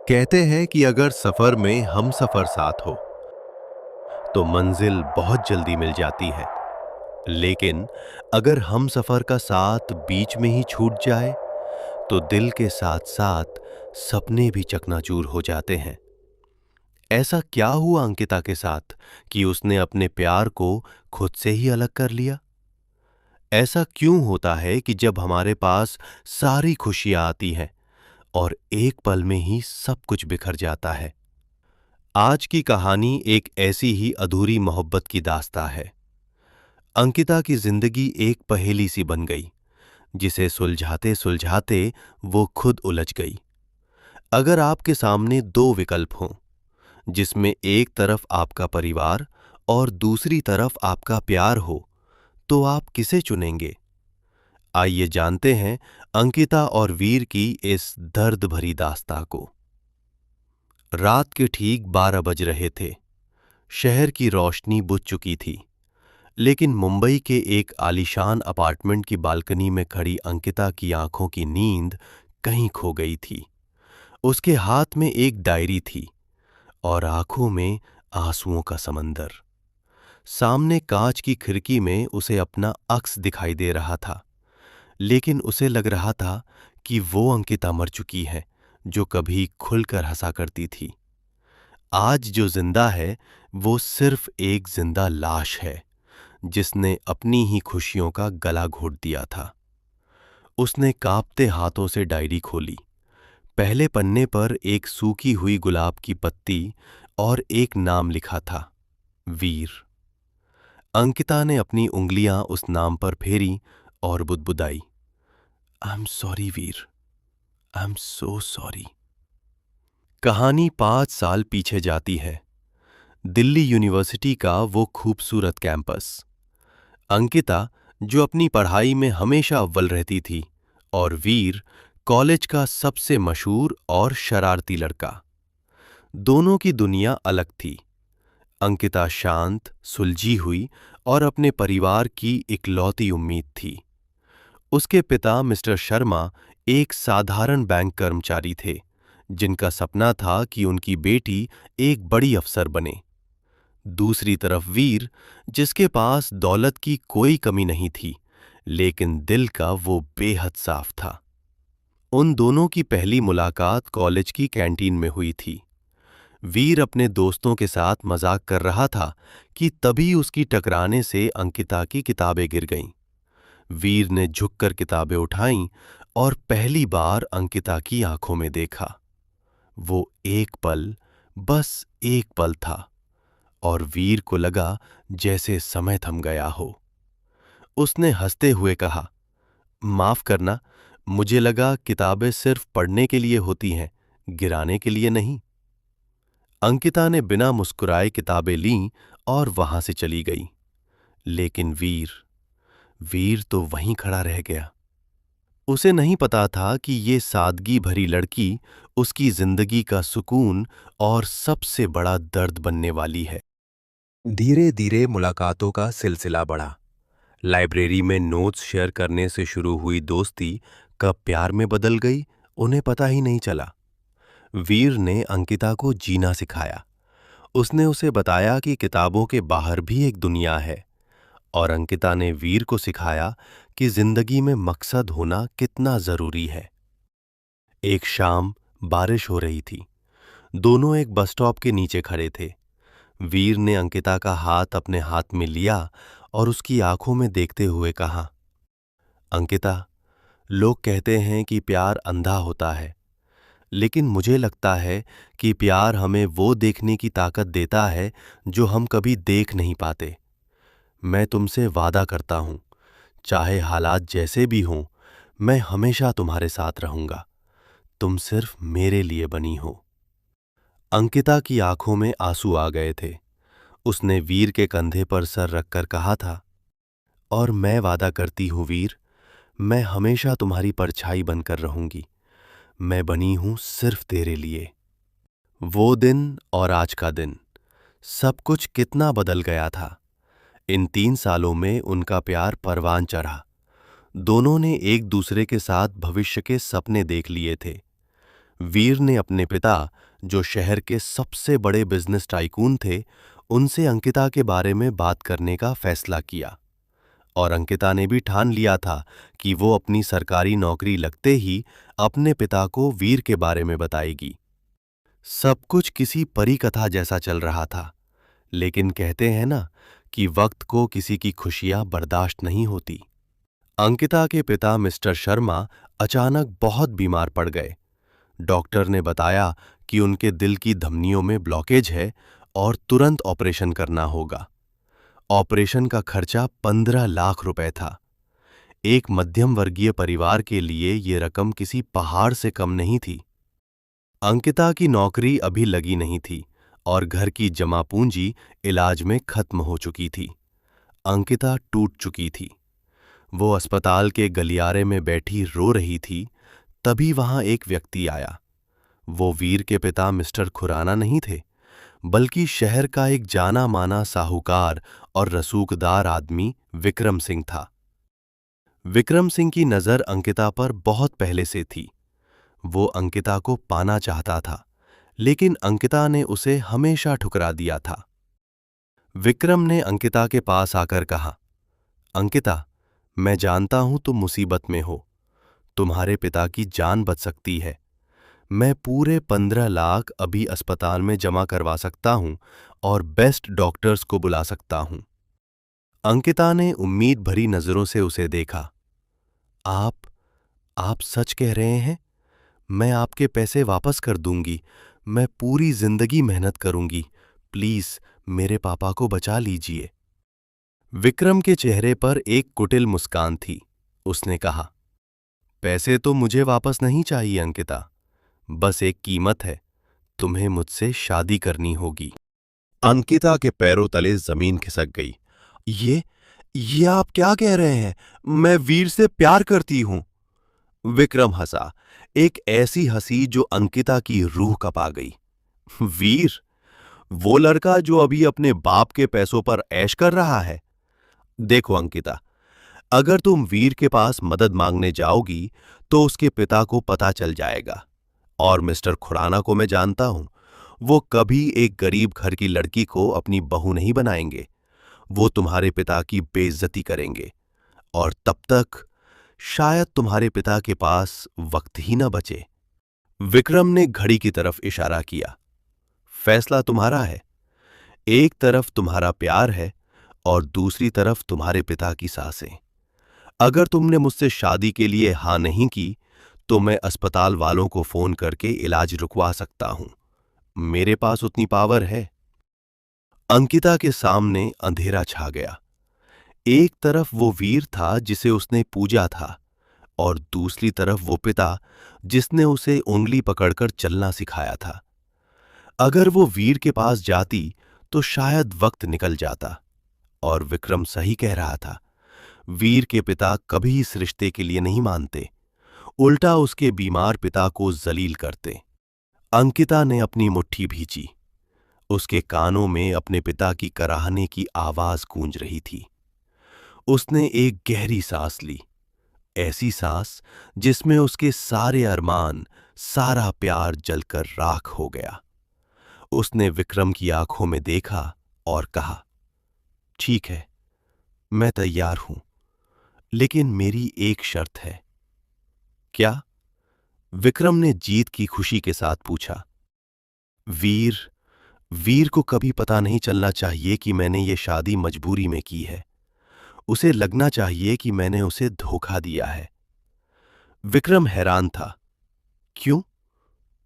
कहते हैं कि अगर सफर में हम सफर साथ हो तो मंजिल बहुत जल्दी मिल जाती है। लेकिन अगर हम सफर का साथ बीच में ही छूट जाए तो दिल के साथ साथ सपने भी चकनाचूर हो जाते हैं। ऐसा क्या हुआ अंकिता के साथ कि उसने अपने प्यार को खुद से ही अलग कर लिया? ऐसा क्यों होता है कि जब हमारे पास सारी खुशियां आती हैं और एक पल में ही सब कुछ बिखर जाता है? आज की कहानी एक ऐसी ही अधूरी मोहब्बत की दास्तां है। अंकिता की जिंदगी एक पहेली सी बन गई, जिसे सुलझाते सुलझाते वो खुद उलझ गई। अगर आपके सामने दो विकल्प हों, जिसमें एक तरफ आपका परिवार और दूसरी तरफ आपका प्यार हो, तो आप किसे चुनेंगे? आइए जानते हैं अंकिता और वीर की इस दर्द भरी दास्तां को। रात के ठीक 12 बज रहे थे। शहर की रोशनी बुझ चुकी थी, लेकिन मुंबई के एक आलीशान अपार्टमेंट की बालकनी में खड़ी अंकिता की आंखों की नींद कहीं खो गई थी। उसके हाथ में एक डायरी थी और आंखों में आंसुओं का समंदर। सामने कांच की खिड़की में उसे अपना अक्स दिखाई दे रहा था, लेकिन उसे लग रहा था कि वो अंकिता मर चुकी है जो कभी खुलकर हंसा करती थी। आज जो जिंदा है वो सिर्फ एक जिंदा लाश है, जिसने अपनी ही खुशियों का गला घोट दिया था। उसने कांपते हाथों से डायरी खोली। पहले पन्ने पर एक सूखी हुई गुलाब की पत्ती और एक नाम लिखा था, वीर। अंकिता ने अपनी उंगलियां उस नाम पर फेरी और बुदबुदाई, I am sorry Veer, I am so sorry. कहानी 5 साल पीछे जाती है। दिल्ली यूनिवर्सिटी का वो खूबसूरत कैंपस। अंकिता, जो अपनी पढ़ाई में हमेशा अव्वल रहती थी, और वीर, कॉलेज का सबसे मशहूर और शरारती लड़का। दोनों की दुनिया अलग थी। अंकिता शांत, सुलझी हुई और अपने परिवार की इकलौती उम्मीद थी। उसके पिता मिस्टर शर्मा एक साधारण बैंक कर्मचारी थे, जिनका सपना था कि उनकी बेटी एक बड़ी अफसर बने। दूसरी तरफ वीर, जिसके पास दौलत की कोई कमी नहीं थी, लेकिन दिल का वो बेहद साफ था। उन दोनों की पहली मुलाकात कॉलेज की कैंटीन में हुई थी। वीर अपने दोस्तों के साथ मजाक कर रहा था कि तभी उसकी टकराने से अंकिता की किताबें गिर गईं। वीर ने झुककर किताबें उठाईं और पहली बार अंकिता की आंखों में देखा। वो एक पल, बस एक पल था, और वीर को लगा जैसे समय थम गया हो। उसने हंसते हुए कहा, माफ करना, मुझे लगा किताबें सिर्फ पढ़ने के लिए होती हैं, गिराने के लिए नहीं। अंकिता ने बिना मुस्कुराए किताबें लीं और वहां से चली गई। लेकिन वीर, वीर तो वहीं खड़ा रह गया। उसे नहीं पता था कि ये सादगी भरी लड़की उसकी जिंदगी का सुकून और सबसे बड़ा दर्द बनने वाली है। धीरे धीरे मुलाकातों का सिलसिला बढ़ा। लाइब्रेरी में नोट्स शेयर करने से शुरू हुई दोस्ती कब प्यार में बदल गई, उन्हें पता ही नहीं चला। वीर ने अंकिता को जीना सिखाया। उसने उसे बताया कि किताबों के बाहर भी एक दुनिया है, और अंकिता ने वीर को सिखाया कि जिंदगी में मकसद होना कितना जरूरी है। एक शाम बारिश हो रही थी। दोनों एक बस स्टॉप के नीचे खड़े थे। वीर ने अंकिता का हाथ अपने हाथ में लिया और उसकी आंखों में देखते हुए कहा, अंकिता, लोग कहते हैं कि प्यार अंधा होता है, लेकिन मुझे लगता है कि प्यार हमें वो देखने की ताकत देता है जो हम कभी देख नहीं पाते। मैं तुमसे वादा करता हूं, चाहे हालात जैसे भी हों, मैं हमेशा तुम्हारे साथ रहूंगा। तुम सिर्फ मेरे लिए बनी हो। अंकिता की आंखों में आंसू आ गए थे। उसने वीर के कंधे पर सर रखकर कहा था, और मैं वादा करती हूं वीर, मैं हमेशा तुम्हारी परछाई बनकर रहूंगी। मैं बनी हूं सिर्फ तेरे लिए। वो दिन और आज का दिन, सब कुछ कितना बदल गया था। इन 3 सालों में उनका प्यार परवान चढ़ा। दोनों ने एक दूसरे के साथ भविष्य के सपने देख लिए थे। वीर ने अपने पिता, जो शहर के सबसे बड़े बिजनेस टाइकून थे, उनसे अंकिता के बारे में बात करने का फैसला किया। और अंकिता ने भी ठान लिया था कि वो अपनी सरकारी नौकरी लगते ही अपने पिता को वीर के बारे में बताएगी। सब कुछ किसी परी कथा जैसा चल रहा था, लेकिन कहते हैं ना कि वक्त को किसी की खुशियां बर्दाश्त नहीं होती। अंकिता के पिता मिस्टर शर्मा अचानक बहुत बीमार पड़ गए। डॉक्टर ने बताया कि उनके दिल की धमनियों में ब्लॉकेज है और तुरंत ऑपरेशन करना होगा। ऑपरेशन का खर्चा 15 लाख रुपए था। एक मध्यम वर्गीय परिवार के लिए यह रकम किसी पहाड़ से कम नहीं थी। अंकिता की नौकरी अभी लगी नहीं थी और घर की जमा पूंजी इलाज में खत्म हो चुकी थी। अंकिता टूट चुकी थी। वो अस्पताल के गलियारे में बैठी रो रही थी। तभी वहां एक व्यक्ति आया। वो वीर के पिता मिस्टर खुराना नहीं थे, बल्कि शहर का एक जाना माना साहूकार और रसूखदार आदमी विक्रम सिंह था। विक्रम सिंह की नजर अंकिता पर बहुत पहले से थी। वो अंकिता को पाना चाहता था, लेकिन अंकिता ने उसे हमेशा ठुकरा दिया था। विक्रम ने अंकिता के पास आकर कहा, अंकिता, मैं जानता हूं तुम मुसीबत में हो। तुम्हारे पिता की जान बच सकती है। मैं पूरे 15 लाख अभी अस्पताल में जमा करवा सकता हूं और बेस्ट डॉक्टर्स को बुला सकता हूं। अंकिता ने उम्मीद भरी नजरों से उसे देखा। आप सच कह रहे हैं? मैं आपके पैसे वापस कर दूंगी। मैं पूरी जिंदगी मेहनत करूंगी। प्लीज मेरे पापा को बचा लीजिए। विक्रम के चेहरे पर एक कुटिल मुस्कान थी। उसने कहा, पैसे तो मुझे वापस नहीं चाहिए अंकिता। बस एक कीमत है, तुम्हें मुझसे शादी करनी होगी। अंकिता के पैरों तले जमीन खिसक गई। ये आप क्या कह रहे हैं? मैं वीर से प्यार करती हूं। विक्रम हंसा, एक ऐसी हंसी जो अंकिता की रूह कपा गई। वीर? वो लड़का जो अभी अपने बाप के पैसों पर ऐश कर रहा है? देखो अंकिता, अगर तुम वीर के पास मदद मांगने जाओगी तो उसके पिता को पता चल जाएगा। और मिस्टर खुराना को मैं जानता हूं, वो कभी एक गरीब घर की लड़की को अपनी बहू नहीं बनाएंगे। वो तुम्हारे पिता की बेइज्जती करेंगे और तब तक शायद तुम्हारे पिता के पास वक्त ही न बचे। विक्रम ने घड़ी की तरफ इशारा किया। फैसला तुम्हारा है। एक तरफ तुम्हारा प्यार है और दूसरी तरफ तुम्हारे पिता की सांसें। अगर तुमने मुझसे शादी के लिए हां नहीं की तो मैं अस्पताल वालों को फोन करके इलाज रुकवा सकता हूं। मेरे पास उतनी पावर है। अंकिता के सामने अंधेरा छा गया। एक तरफ वो वीर था जिसे उसने पूजा था और दूसरी तरफ वो पिता जिसने उसे उंगली पकड़कर चलना सिखाया था। अगर वो वीर के पास जाती तो शायद वक्त निकल जाता। और विक्रम सही कह रहा था। वीर के पिता कभी इस रिश्ते के लिए नहीं मानते, उल्टा उसके बीमार पिता को जलील करते। अंकिता ने अपनी मुट्ठी भींची। उसके कानों में अपने पिता की कराहने की आवाज गूंज रही थी। उसने एक गहरी सांस ली, ऐसी सांस जिसमें उसके सारे अरमान, सारा प्यार जलकर राख हो गया। उसने विक्रम की आंखों में देखा और कहा, ठीक है, मैं तैयार हूं, लेकिन मेरी एक शर्त है। क्या? विक्रम ने जीत की खुशी के साथ पूछा। वीर को कभी पता नहीं चलना चाहिए कि मैंने ये शादी मजबूरी में की है। उसे लगना चाहिए कि मैंने उसे धोखा दिया है। विक्रम हैरान था। क्यों?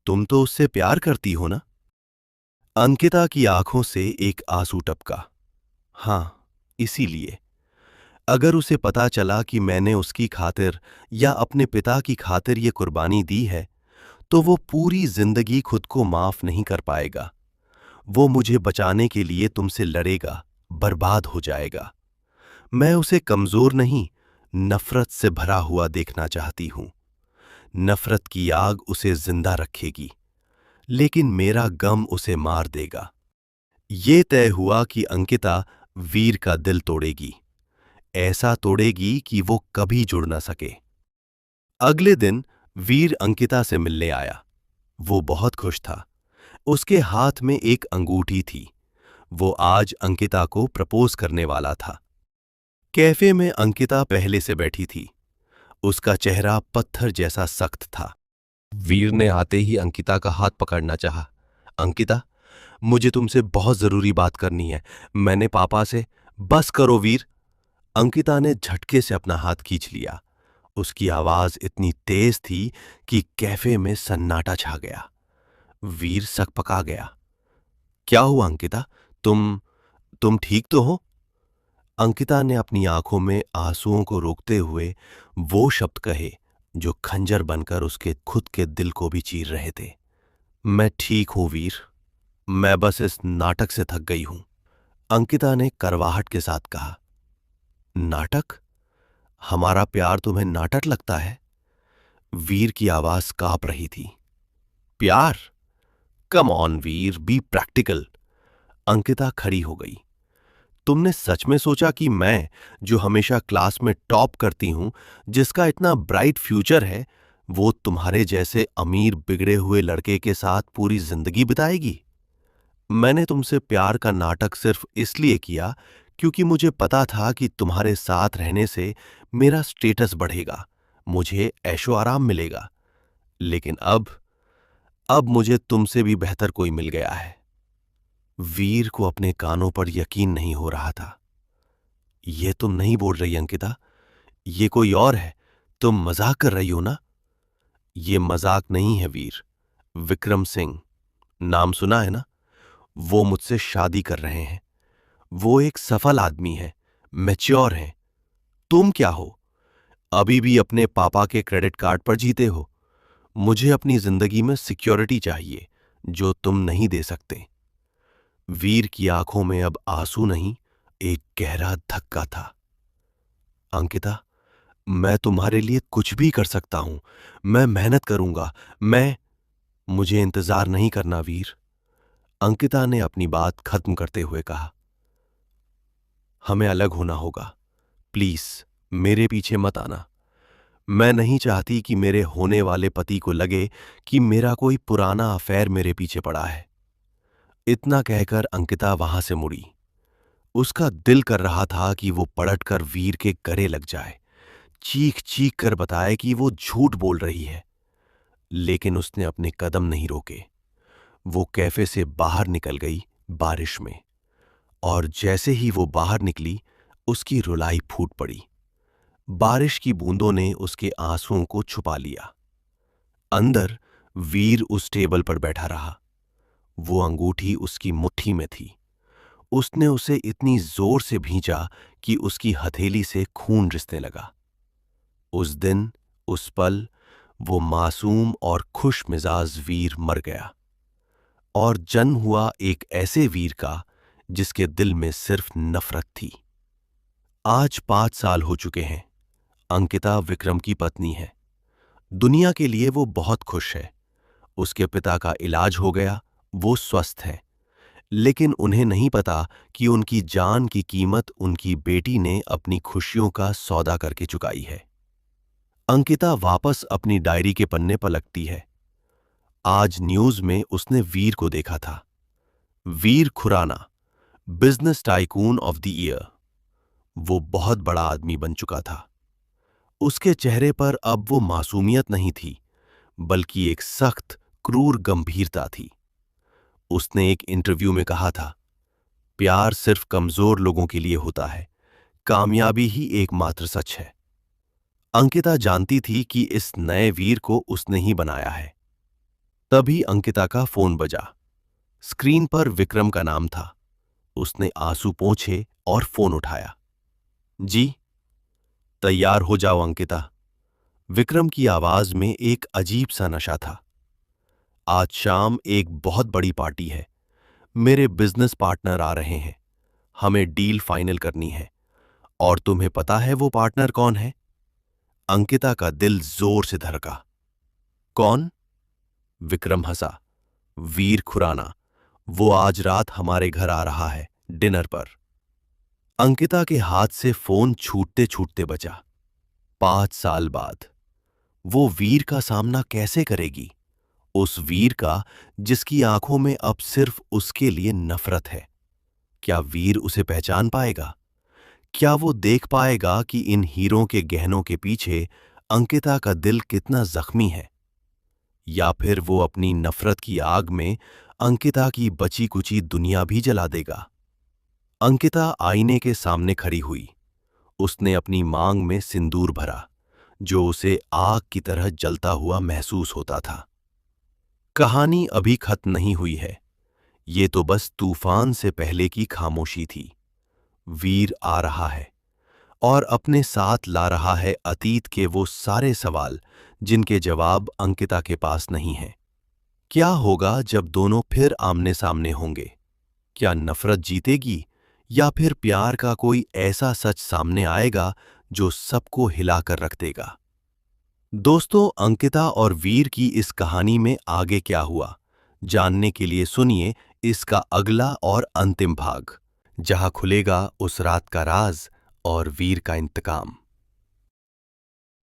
तुम तो उससे प्यार करती हो ना? अंकिता की आंखों से एक आंसू टपका। हां, इसीलिए। अगर उसे पता चला कि मैंने उसकी खातिर या अपने पिता की खातिर ये कुर्बानी दी है, तो वो पूरी जिंदगी खुद को माफ नहीं कर पाएगा। वो मुझे बचाने के लिए तुमसे लड़ेगा, बर्बाद हो जाएगा। मैं उसे कमजोर नहीं, नफरत से भरा हुआ देखना चाहती हूं। नफरत की आग उसे जिंदा रखेगी, लेकिन मेरा गम उसे मार देगा। ये तय हुआ कि अंकिता वीर का दिल तोड़ेगी, ऐसा तोड़ेगी कि वो कभी जुड़ न सके। अगले दिन वीर अंकिता से मिलने आया। वो बहुत खुश था। उसके हाथ में एक अंगूठी थी। वो आज अंकिता को प्रपोज करने वाला था। कैफे में अंकिता पहले से बैठी थी। उसका चेहरा पत्थर जैसा सख्त था। वीर ने आते ही अंकिता का हाथ पकड़ना चाहा। अंकिता, मुझे तुमसे बहुत जरूरी बात करनी है। मैंने पापा से। बस करो वीर। अंकिता ने झटके से अपना हाथ खींच लिया। उसकी आवाज इतनी तेज थी कि कैफे में सन्नाटा छा गया। वीर सकपका गया। क्या हुआ अंकिता? तुम ठीक तो हो? अंकिता ने अपनी आंखों में आंसुओं को रोकते हुए वो शब्द कहे जो खंजर बनकर उसके खुद के दिल को भी चीर रहे थे। मैं ठीक हूं वीर। मैं बस इस नाटक से थक गई हूं। अंकिता ने करवाहट के साथ कहा। नाटक? हमारा प्यार तुम्हें नाटक लगता है? वीर की आवाज कांप रही थी। प्यार? Come on Veer, be practical. Ankita खड़ी हो गई। तुमने सच में सोचा कि मैं, जो हमेशा क्लास में टॉप करती हूं, जिसका इतना ब्राइट फ्यूचर है, वो तुम्हारे जैसे अमीर बिगड़े हुए लड़के के साथ पूरी जिंदगी बिताएगी? मैंने तुमसे प्यार का नाटक सिर्फ इसलिए किया क्योंकि मुझे पता था कि तुम्हारे साथ रहने से मेरा स्टेटस बढ़ेगा, मुझे ऐशो आराम मिलेगा। लेकिन अब मुझे तुमसे भी बेहतर कोई मिल गया है। वीर को अपने कानों पर यकीन नहीं हो रहा था। ये तुम नहीं बोल रही अंकिता, ये कोई और है। तुम मजाक कर रही हो ना? ये मजाक नहीं है वीर। विक्रम सिंह, नाम सुना है ना? वो मुझसे शादी कर रहे हैं। वो एक सफल आदमी है, मैच्योर हैं। तुम क्या हो? अभी भी अपने पापा के क्रेडिट कार्ड पर जीते हो। मुझे अपनी जिंदगी में सिक्योरिटी चाहिए, जो तुम नहीं दे सकते। वीर की आंखों में अब आंसू नहीं, एक गहरा धक्का था। अंकिता, मैं तुम्हारे लिए कुछ भी कर सकता हूं। मैं मेहनत करूंगा। मुझे इंतजार नहीं करना वीर। अंकिता ने अपनी बात खत्म करते हुए कहा। हमें अलग होना होगा। प्लीज, मेरे पीछे मत आना। मैं नहीं चाहती कि मेरे होने वाले पति को लगे कि मेरा कोई पुराना अफेयर मेरे पीछे पड़ा है। इतना कहकर अंकिता वहां से मुड़ी। उसका दिल कर रहा था कि वो पलटकर वीर के गले लग जाए, चीख चीख कर बताए कि वो झूठ बोल रही है। लेकिन उसने अपने कदम नहीं रोके। वो कैफे से बाहर निकल गई बारिश में, और जैसे ही वो बाहर निकली, उसकी रुलाई फूट पड़ी। बारिश की बूंदों ने उसके आंसुओं को छुपा लिया। अंदर वीर उस टेबल पर बैठा रहा। वो अंगूठी उसकी मुट्ठी में थी। उसने उसे इतनी जोर से भींचा कि उसकी हथेली से खून रिसने लगा। उस दिन, उस पल, वो मासूम और खुश मिजाज वीर मर गया, और जन्म हुआ एक ऐसे वीर का जिसके दिल में सिर्फ नफरत थी। आज 5 साल हो चुके हैं। अंकिता विक्रम की पत्नी है। दुनिया के लिए वो बहुत खुश है। उसके पिता का इलाज हो गया, वो स्वस्थ है। लेकिन उन्हें नहीं पता कि उनकी जान की कीमत उनकी बेटी ने अपनी खुशियों का सौदा करके चुकाई है। अंकिता वापस अपनी डायरी के पन्ने पलटती है। आज न्यूज में उसने वीर को देखा था। Veer Khurana, business tycoon of the year. वो बहुत बड़ा आदमी बन चुका था। उसके चेहरे पर अब वो मासूमियत नहीं थी, बल्कि एक सख्त, क्रूर गंभीरता थी। उसने एक इंटरव्यू में कहा था, प्यार सिर्फ कमजोर लोगों के लिए होता है, कामयाबी ही एकमात्र सच है। अंकिता जानती थी कि इस नए वीर को उसने ही बनाया है। तभी अंकिता का फोन बजा। स्क्रीन पर विक्रम का नाम था। उसने आंसू पोंछे और फोन उठाया। जी। तैयार हो जाओ अंकिता। विक्रम की आवाज में एक अजीब सा नशा था। आज शाम एक बहुत बड़ी पार्टी है। मेरे बिजनेस पार्टनर आ रहे हैं। हमें डील फाइनल करनी है। और तुम्हें पता है वो पार्टनर कौन है? अंकिता का दिल जोर से धड़का। कौन? विक्रम हंसा। वीर खुराना। वो आज रात हमारे घर आ रहा है, डिनर पर। अंकिता के हाथ से फोन छूटते छूटते बचा। 5 साल बाद वो वीर का सामना कैसे करेगी? उस वीर का जिसकी आंखों में अब सिर्फ उसके लिए नफरत है। क्या वीर उसे पहचान पाएगा? क्या वो देख पाएगा कि इन हीरों के गहनों के पीछे अंकिता का दिल कितना जख्मी है? या फिर वो अपनी नफरत की आग में अंकिता की बची कुची दुनिया भी जला देगा? अंकिता आईने के सामने खड़ी हुई। उसने अपनी मांग में सिंदूर भरा, जो उसे आग की तरह जलता हुआ महसूस होता था। कहानी अभी खत्म नहीं हुई है। ये तो बस तूफान से पहले की खामोशी थी। वीर आ रहा है और अपने साथ ला रहा है अतीत के वो सारे सवाल जिनके जवाब अंकिता के पास नहीं हैं। क्या होगा जब दोनों फिर आमने सामने होंगे? क्या नफरत जीतेगी या फिर प्यार का कोई ऐसा सच सामने आएगा जो सबको हिलाकर रख देगा? दोस्तों, अंकिता और वीर की इस कहानी में आगे क्या हुआ, जानने के लिए सुनिए इसका अगला और अंतिम भाग, जहां खुलेगा उस रात का राज और वीर का इंतकाम।